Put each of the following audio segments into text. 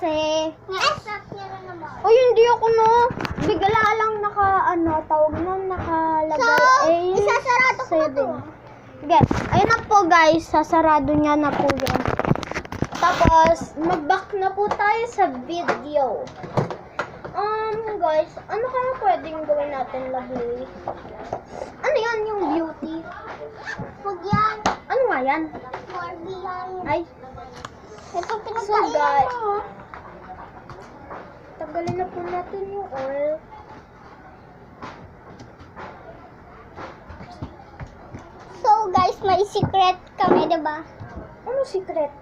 kasi... Stop niya na naman. Uy, hindi ako no. Bigla lang tawag na nakalagay. Isasarado ko na to. Sige, ayun na po guys. Sasarado niya na po yan. Tapos, mag-back na po tayo sa video. Guys, ano kaya pwedeng gawin natin, lovely? Ano yan, yung beauty? Huwag yan. Ano nga yan? Barbie yan. Ay, Ito So, pinagkainan guys. mo. tagalin na po natin yung oil. So guys, may secret kami, diba? Ano secret?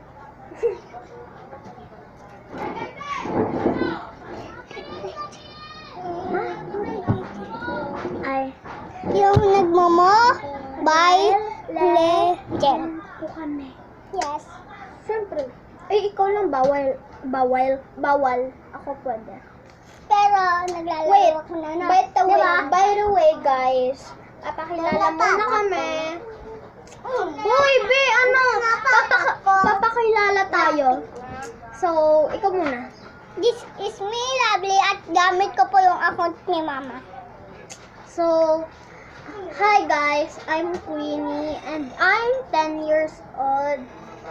Ay, Yung Legend. po kami. Yes. Siyempre. Ay, ikaw lang bawal. Ako pwede. Pero naglalaro ako na na. By the way, guys, papakilala muna kami. Hoy, be, papakilala tayo. So, ikaw muna. This is me, Lovely, at gamit ko po yung account ni Mama. So, hi guys, I'm Queenie and I'm 10 years old.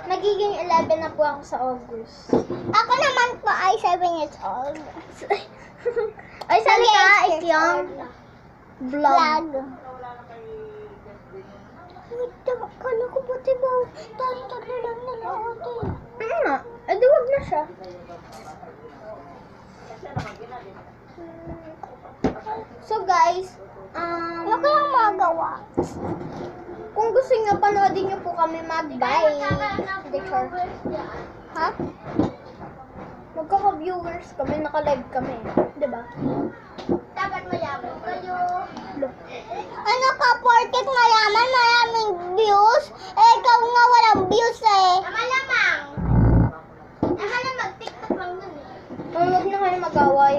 Magiging 11 na po ako sa August. Ako naman po ay 7 years old. Ay, salita, Years ikyong old. vlog. Wait, kala ko ba diba? Tayo tatlo lang nila ate. Ano nga? Eh, di wag na siya. So guys, Ano kayang magawa? kung gusto nyo, panoodin nyo po kami mag-bye. Hindi, sure. Ha? Magkaka-viewers kami, naka-live kami. Diba? Dapat mayaman kayo. Ano ka, porket mayaman, maraming views? Eh, ikaw nga walang views eh. Malamang. Malamang mag-tiktok lang dun eh. Huwag na kayo mag-away.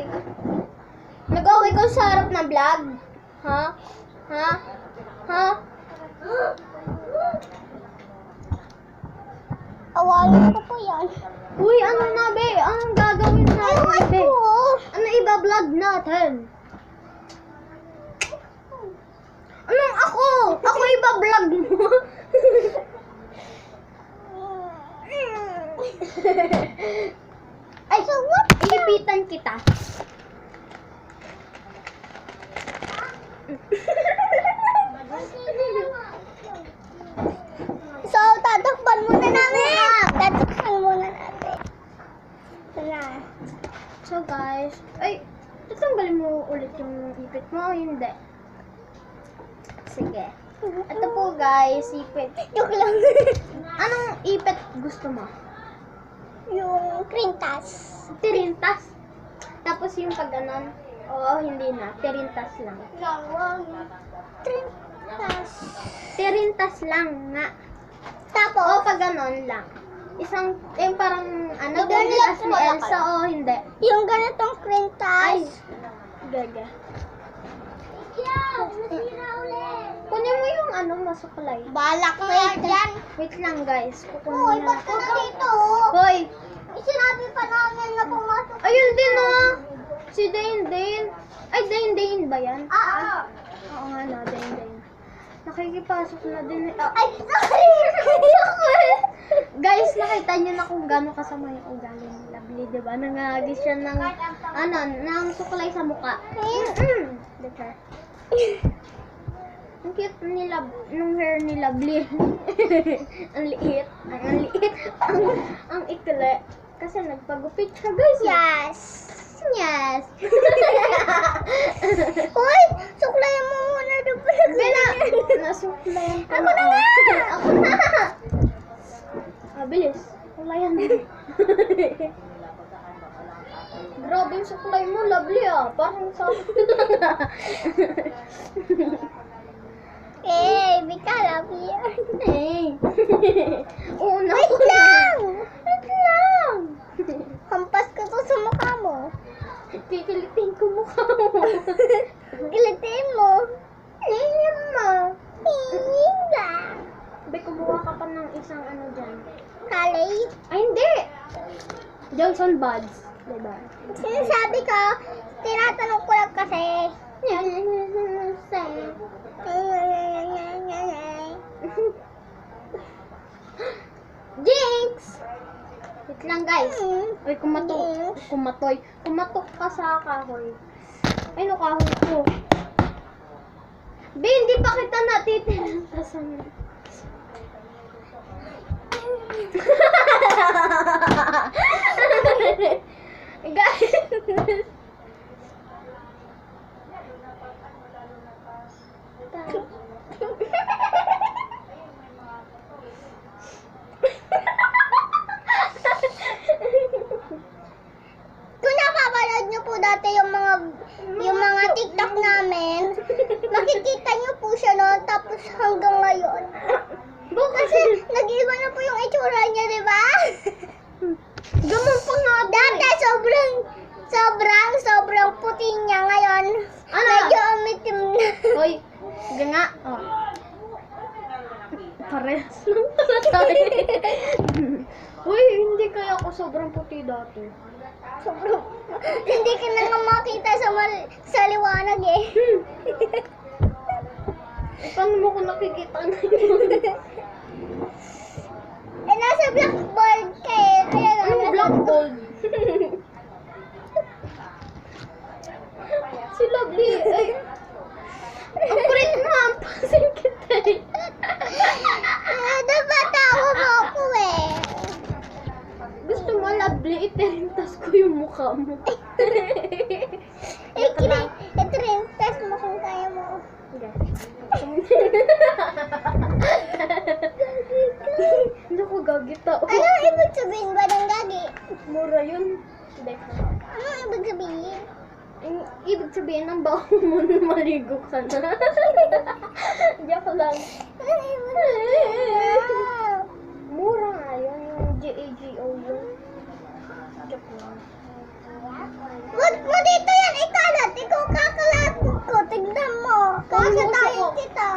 Nag-away ko sa harap ng vlog. Ha? Ha? Ha? Awalan ko po yan. Uy, ano na, be? Anong gagawin natin, Ewan be? ko. Ano iba-vlog natin? Anong ako? Ako iba-vlog mo? Ay, so what? Iipitan kita. So, tatakpan muna namin. Tatakpan muna natin. Ito na. So guys, ay, tatanggalin mo ulit yung ipit mo, hindi. Sige. Ito po guys, ipit. Joke lang. Anong ipit gusto mo? Yung krintas. Tirintas. Tapos yung pag ganon, oo, hindi na. Tirintas lang. Krintas. Tirintas lang nga. Tapos, Oo, pag ganon lang. Isang, yung parang, ano, Ganun ganyan lang as ni wala ka Elsa, lang. o hindi. yung ganitong krintas. Gaga. Ikaw, nasira ulit. Kunin mo yung ano, masuklay. Balak na yan. Wait lang guys. Hoy, Kukunin ba't na. ka na dito? Hoy! Sinabi pa namin na pumasok. Ayun din oh! Si Dane Dane. Ay, Dane Dane ba yan? Oo nga no, Dane Dane. Nakikipasok na din. Ay, sorry. Guys, nakita niyo na kung gaano kasama yung ugali ni Lovely, di ba? Nangagis siya ng, ng suklay sa mukha. Diba? Ang cute nung hair ni Lovely. Ang liit. Ang liit. Ang ikli. Kasi nagpagupit siya, guys. Yes. Yes. Hoy, suklayan mo muna doon pala. Nasuklayan ko Ako na nga! Ako na! Bilis. Suklayan din. Grabe yung suklay mo, Lovely ah. Parang sa... Bika, love you. Hey. Oo na. Wait lang! Wait lang. Hampas ko to sa mukha mo. Pipilitin ko mukha mo. Gilitin mo. Ayun mo. Hinga. Be, kumuha ka pa ng isang ano dyan. Kalay. Ay, hindi. Johnson Buds. Diba? Sinasabi ko, tinatanong ko lang kasi. Jinx! Wait lang guys. Uy, kumatok ka sa kahoy. Ay, no, kahoy ko. Be, hindi pa kita natitilantasan. Guys. Kung napapanood nyo po dati yung mga TikTok namin, makikita nyo po siya noon tapos hanggang ngayon. Kasi nag-iba na po yung itsura niya, di ba? Ganun pa nga. Dati sobrang puti niya ngayon. Ano? Medyo umitim na. Hoy, sige nga. Oh. Parehas lang pala tayo. Hoy, hindi kaya ako sobrang puti dati. Hindi ka na nga makita sa liwanag eh. Paano mo ko nakikita ngayon? Eh, nasa blackboard ka eh. Kaya nga, Anong blackboard? Si Lovely, ay. Ang kulit mo, ang pasing kita eh. Dapat tawa mo ako eh. Gusto mo, Lovely, itirintas ko yung mukha mo. Ito rin, test mo kung kaya mo. Hindi ko gagita. Ano ibig sabihin ba ng gagi? Mura yun. Hindi. Ano ibig sabihin? Ibig sabihin ng baho mo na maligo ka na. Diyak lang. Ano ibig sabihin? Mura nga yun, yung GAGO yun. Diyak lang. Wag mo dito yan ikalat. Ikaw kakalapit ko. Tignan mo. Kasi tayo kita.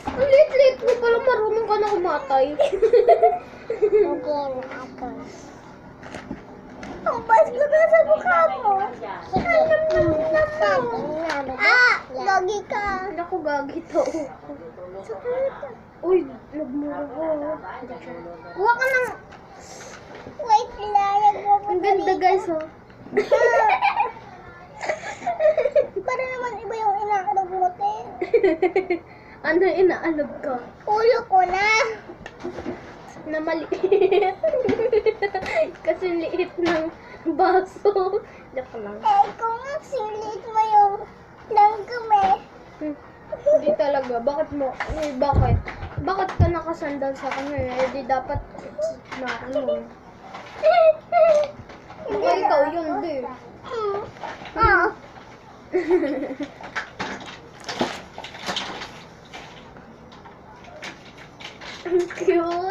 Ang lit-lit mo pala, marunong ka na kumatay. Ang bas ko na sa mukha mo. Gagi ka. Hindi ako gagita. Uy, nagmura ko. Kuha ka ng... Wait lang. Ang ganda guys, oh. Para naman iba yung inaalog mo, te. Ano inaalog ka? Ulo ko na. Na maliit. Kasi liit ng baso. Diyak lang. Eh, kung silit mo yung langgam eh. Hindi talaga. Bakit mo? Eh, bakit? Bakit ka nakasandal sa kanya? Eh, di dapat na ano. Baka ikaw yun, di. Ah. Ang cute.